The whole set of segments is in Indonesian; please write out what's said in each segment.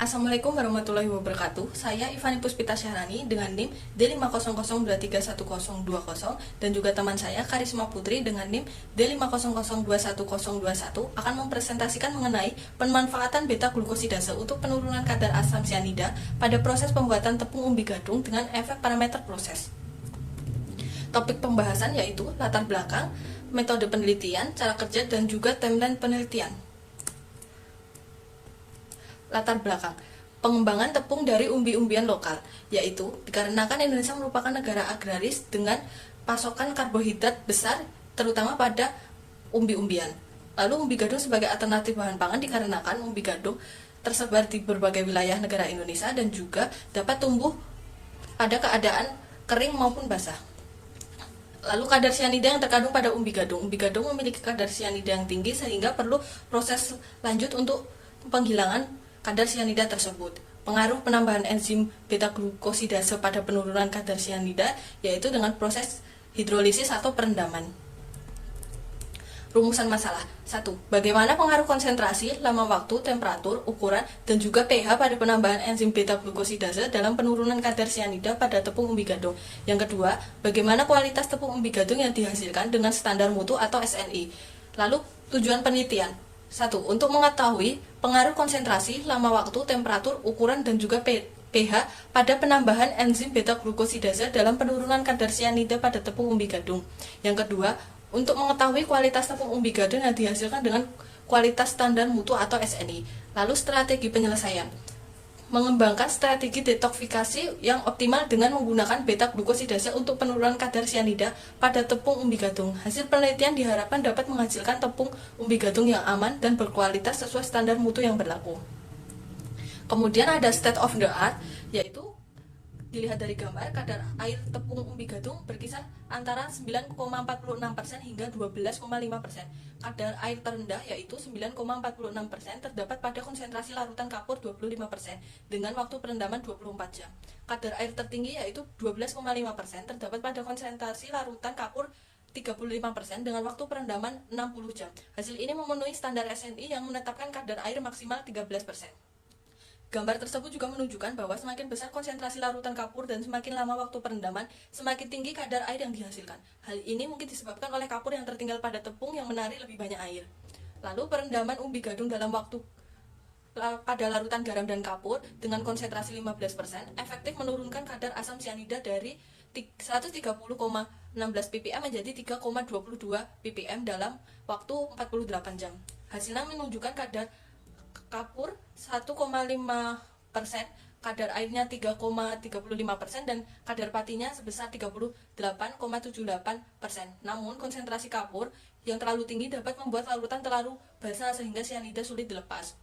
Assalamualaikum warahmatullahi wabarakatuh. Saya Ivani Puspita Syahrani dengan NIM D500231020 dan juga teman saya Karisma Putri dengan NIM D5002101 akan mempresentasikan mengenai pemanfaatan beta glukosidase untuk penurunan kadar asam sianida pada proses pembuatan tepung umbi gadung dengan efek parameter proses. Topik pembahasan yaitu latar belakang, metode penelitian, cara kerja, dan juga timeline penelitian. Latar belakang pengembangan tepung dari umbi-umbian lokal, yaitu dikarenakan Indonesia merupakan negara agraris dengan pasokan karbohidrat besar terutama pada umbi-umbian. Lalu umbi gadung sebagai alternatif bahan pangan dikarenakan umbi gadung tersebar di berbagai wilayah negara Indonesia dan juga dapat tumbuh pada keadaan kering maupun basah. Lalu kadar sianida yang terkandung pada umbi gadung. Umbi gadung memiliki kadar sianida yang tinggi sehingga perlu proses lanjut untuk penghilangan kadar sianida tersebut. Pengaruh penambahan enzim beta-glukosidase pada penurunan kadar sianida yaitu dengan proses hidrolisis atau perendaman. Rumusan masalah. 1. Bagaimana pengaruh konsentrasi, lama waktu, temperatur, ukuran, dan juga pH pada penambahan enzim beta-glukosidase dalam penurunan kadar sianida pada tepung umbi gadung. Yang kedua, bagaimana kualitas tepung umbi gadung yang dihasilkan dengan standar mutu atau SNI. Lalu, tujuan penelitian. 1. Untuk mengetahui pengaruh konsentrasi, lama waktu, temperatur, ukuran, dan juga pH pada penambahan enzim beta-glukosidase dalam penurunan kadar sianida pada tepung umbi gadung. Yang kedua, untuk mengetahui kualitas tepung umbi gadung yang dihasilkan dengan kualitas standar mutu atau SNI. Lalu strategi penyelesaian. Mengembangkan strategi detoksifikasi yang optimal dengan menggunakan beta-glukosidase untuk penurunan kadar sianida pada tepung umbi gadung. Hasil penelitian diharapkan dapat menghasilkan tepung umbi gadung yang aman dan berkualitas sesuai standar mutu yang berlaku. Kemudian ada state of the art, yaitu dilihat dari gambar, kadar air tepung umbi gadung berkisar antara 9,46% hingga 12,5%. Kadar air terendah yaitu 9,46% terdapat pada konsentrasi larutan kapur 25% dengan waktu perendaman 24 jam. Kadar air tertinggi yaitu 12,5% terdapat pada konsentrasi larutan kapur 35% dengan waktu perendaman 60 jam. Hasil ini memenuhi standar SNI yang menetapkan kadar air maksimal 13%. Gambar tersebut juga menunjukkan bahwa semakin besar konsentrasi larutan kapur dan semakin lama waktu perendaman, semakin tinggi kadar air yang dihasilkan. Hal ini mungkin disebabkan oleh kapur yang tertinggal pada tepung yang menarik lebih banyak air. Lalu perendaman umbi gadung dalam waktu pada larutan garam dan kapur dengan konsentrasi 15% efektif menurunkan kadar asam sianida dari 130,16 ppm menjadi 3,22 ppm dalam waktu 48 jam. Hasilnya menunjukkan kadar kapur 1,5%, kadar airnya 3,35% dan kadar patinya sebesar 38,78%. Namun konsentrasi kapur yang terlalu tinggi dapat membuat larutan terlalu basah sehingga sianida sulit dilepas.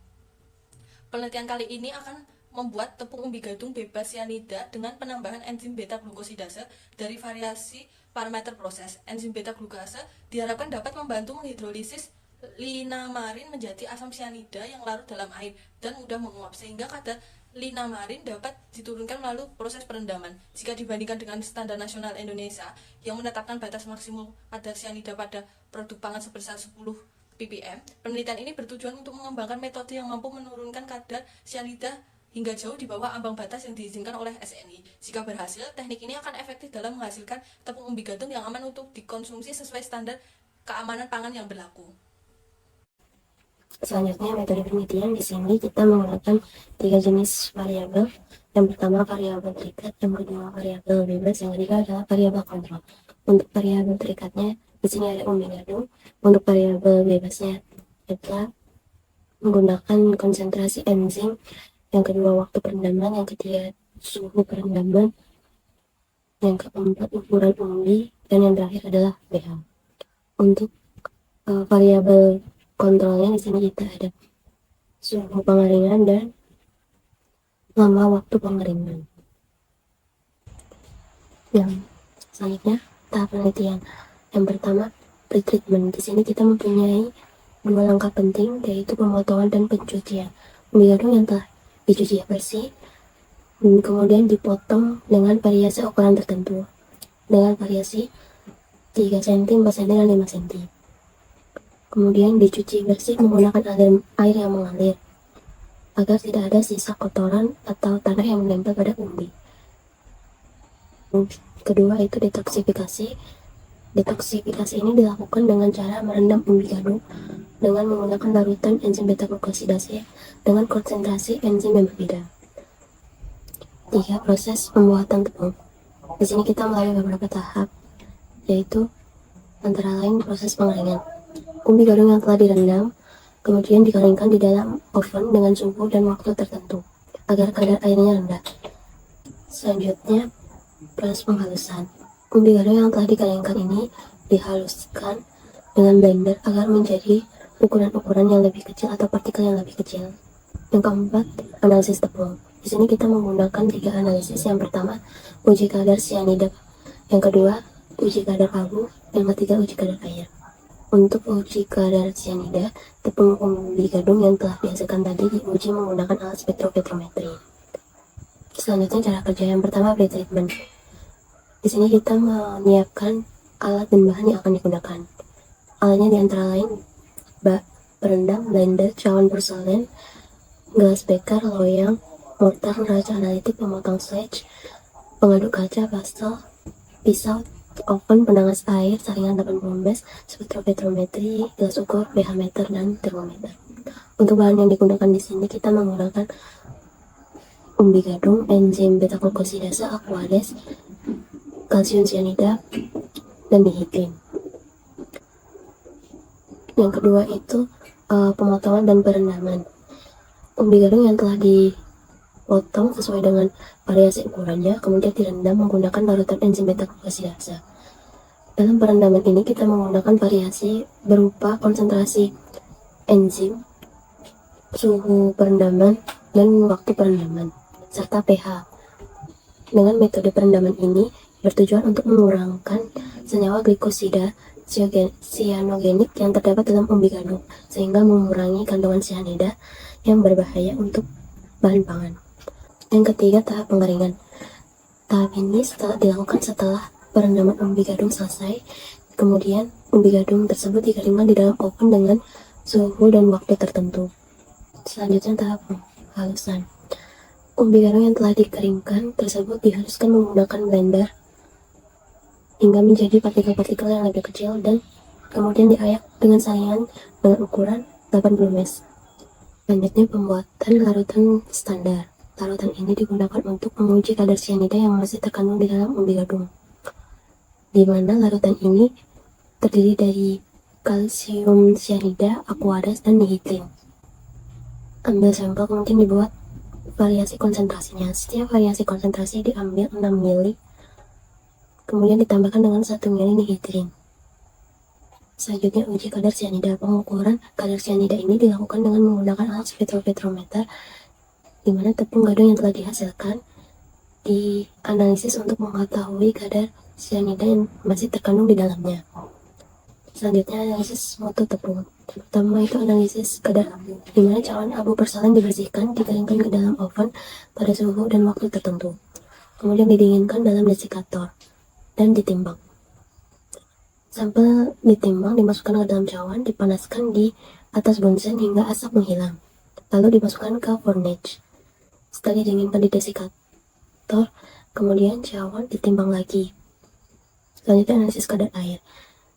Penelitian kali ini akan membuat tepung umbi gadung bebas sianida dengan penambahan enzim beta-glukosidase dari variasi parameter proses. Enzim beta-glukase diharapkan dapat membantu menghidrolisis linamarin menjadi asam sianida yang larut dalam air dan mudah menguap sehingga kadar linamarin dapat diturunkan melalui proses perendaman. Jika dibandingkan dengan standar nasional Indonesia yang menetapkan batas maksimum kadar sianida pada produk pangan sebesar 10 ppm, penelitian ini bertujuan untuk mengembangkan metode yang mampu menurunkan kadar sianida hingga jauh di bawah ambang batas yang diizinkan oleh SNI. Jika berhasil, teknik ini akan efektif dalam menghasilkan tepung umbi gadung yang aman untuk dikonsumsi sesuai standar keamanan pangan yang berlaku. Selanjutnya, metode penelitian. Di sini kita menggunakan 3 jenis variabel. Yang pertama variabel terikat, yang kedua variabel bebas, yang ketiga adalah variabel kontrol. Untuk variabel terikatnya, di sini ada umbi gadung. Untuk variabel bebasnya, kita menggunakan konsentrasi enzim, yang kedua waktu perendaman, yang ketiga suhu perendaman, yang keempat ukuran umbi, dan yang terakhir adalah pH. Untuk variabel kontrolnya di sini kita ada suhu pengeringan dan lama waktu pengeringan. Yang selanjutnya tahap penelitian. Yang pertama pretreatment. Di sini kita mempunyai 2 langkah penting, yaitu pemotongan dan pencucian. Umbi gadung yang telah dicuci bersih kemudian dipotong dengan variasi ukuran tertentu, dengan variasi 3 cm, 4 cm, dan 5 cm. Kemudian dicuci bersih menggunakan air yang mengalir. agar tidak ada sisa kotoran atau tanah yang menempel pada umbi. Kedua itu detoksifikasi. Detoksifikasi ini dilakukan dengan cara merendam umbi gadung dengan menggunakan larutan enzim beta glukosidase dengan konsentrasi enzim yang berbeda. 3. Proses pembuatan tepung. Di sini kita melalui beberapa tahap, yaitu antara lain proses pengeringan. Umbi gadung yang telah direndam kemudian dikeringkan di dalam oven dengan suhu dan waktu tertentu agar kadar airnya rendah. Selanjutnya, proses penghalusan. Umbi gadung yang telah dikeringkan ini dihaluskan dengan blender agar menjadi ukuran-ukuran yang lebih kecil atau partikel yang lebih kecil. Yang keempat, analisis tepung. Di sini kita menggunakan 3 analisis. Yang pertama, uji kadar sianida. Yang kedua, uji kadar abu. Yang ketiga, uji kadar air. Untuk uji kadar sianida, tepung umbi gadung yang telah dihasilkan tadi diuji menggunakan alat spektrometrometri. Selanjutnya cara kerja. Yang pertama, pretreatment. Di sini kita menyiapkan alat dan bahan yang akan digunakan. Alatnya diantara lain bak perendam, blender, cawan porselen, gelas beker, loyang, mortar, neraca analitik, pemotong sledge, pengaduk kaca, pastel, pisau, oven, penangas air, saringan 80 ml, spektrometrometri, gelas ukur, pH meter, dan termometer. Untuk bahan yang digunakan di sini kita menggunakan umbi gadung, enzim beta glukosidase, aquades, kalsium sianida, dan dihidrin. Yang kedua itu pemotongan dan perendaman. Umbi gadung yang telah dipotong sesuai dengan variasi ukurannya, kemudian direndam menggunakan larutan enzim beta glukosidase. Dalam perendaman ini kita menggunakan variasi berupa konsentrasi enzim, suhu perendaman, dan waktu perendaman, serta pH. Dengan metode perendaman ini bertujuan untuk mengurangkan senyawa glikosida sianogenik yang terdapat dalam umbi gadung, sehingga mengurangi kandungan sianida yang berbahaya untuk bahan pangan. Yang ketiga, tahap pengeringan. Tahap ini dilakukan setelah perendaman umbi gadung selesai. Kemudian umbi gadung tersebut dikeringkan di dalam oven dengan suhu dan waktu tertentu. Selanjutnya tahap penghalusan. Umbi gadung yang telah dikeringkan tersebut dihaluskan menggunakan blender hingga menjadi partikel-partikel yang lebih kecil dan kemudian diayak dengan saringan dengan ukuran 80 ml. Selanjutnya pembuatan larutan standar. Larutan ini digunakan untuk menguji kadar sianida yang masih terkandung di dalam umbi gadung, di mana larutan ini terdiri dari kalsium sianida, aquades, dan dihidrin. Ambil sampel kemudian dibuat variasi konsentrasinya. Setiap variasi konsentrasi diambil 6 ml, kemudian ditambahkan dengan 1 ml dihidrin. Selanjutnya uji kadar sianida. Pengukuran kadar sianida ini dilakukan dengan menggunakan alat spektrometer, di mana tepung gadung yang telah dihasilkan dianalisis untuk mengetahui kadar sianida yang masih terkandung di dalamnya. Selanjutnya analisis mutu tepung. Pertama itu analisis kadar abu, di mana cawan abu persalen dibersihkan, dikeringkan ke dalam oven pada suhu dan waktu tertentu, kemudian didinginkan dalam desikator dan ditimbang. Sampel ditimbang, dimasukkan ke dalam cawan, dipanaskan di atas bunsen hingga asap menghilang, lalu dimasukkan ke fornage. Setelah didinginkan di desikator, kemudian cawan ditimbang lagi. Selanjutnya analisis kadar air.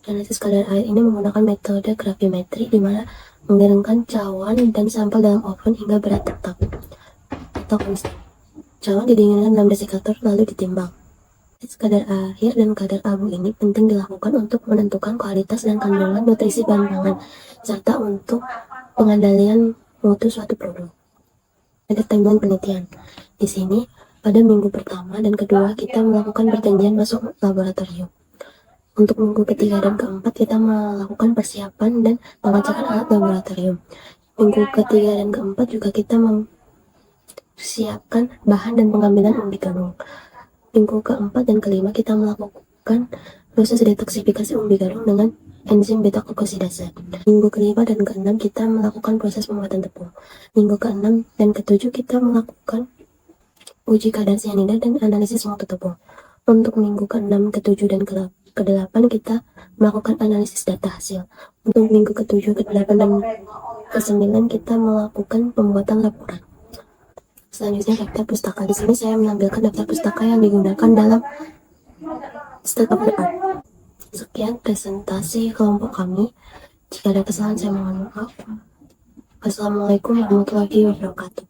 Analisis kadar air ini menggunakan metode gravimetri, di mana mengirimkan cawan dan sampel dalam oven hingga berat tetap atau konstan. Cawan didinginkan dalam desikator lalu ditimbang. Kadar air dan kadar abu ini penting dilakukan untuk menentukan kualitas dan kandungan nutrisi bahan pangan, serta untuk pengendalian mutu suatu produk. Ada timeline penelitian. Di sini, pada minggu pertama dan kedua kita melakukan perjanjian masuk laboratorium. Untuk minggu ketiga dan keempat kita melakukan persiapan dan pengecekan alat laboratorium. Minggu ketiga dan keempat juga kita mempersiapkan bahan dan pengambilan umbi gadung. Minggu keempat dan kelima kita melakukan proses detoksifikasi umbi gadung dengan enzim beta glukosidase. Minggu kelima dan keenam kita melakukan proses pembuatan tepung. Minggu keenam dan ketujuh kita melakukan uji kadar sianida dan analisis mutu tepung. Untuk minggu keenam, ketujuh, dan ke-8 kita melakukan analisis data hasil. Untuk minggu ke-7, ke-8, dan ke-9 kita melakukan pembuatan laporan. Selanjutnya daftar pustaka. Di sini saya menampilkan daftar pustaka yang digunakan dalam state of the art. Sekian presentasi kelompok kami. Jika ada kesalahan saya mohon maaf. Wassalamualaikum warahmatullahi wabarakatuh.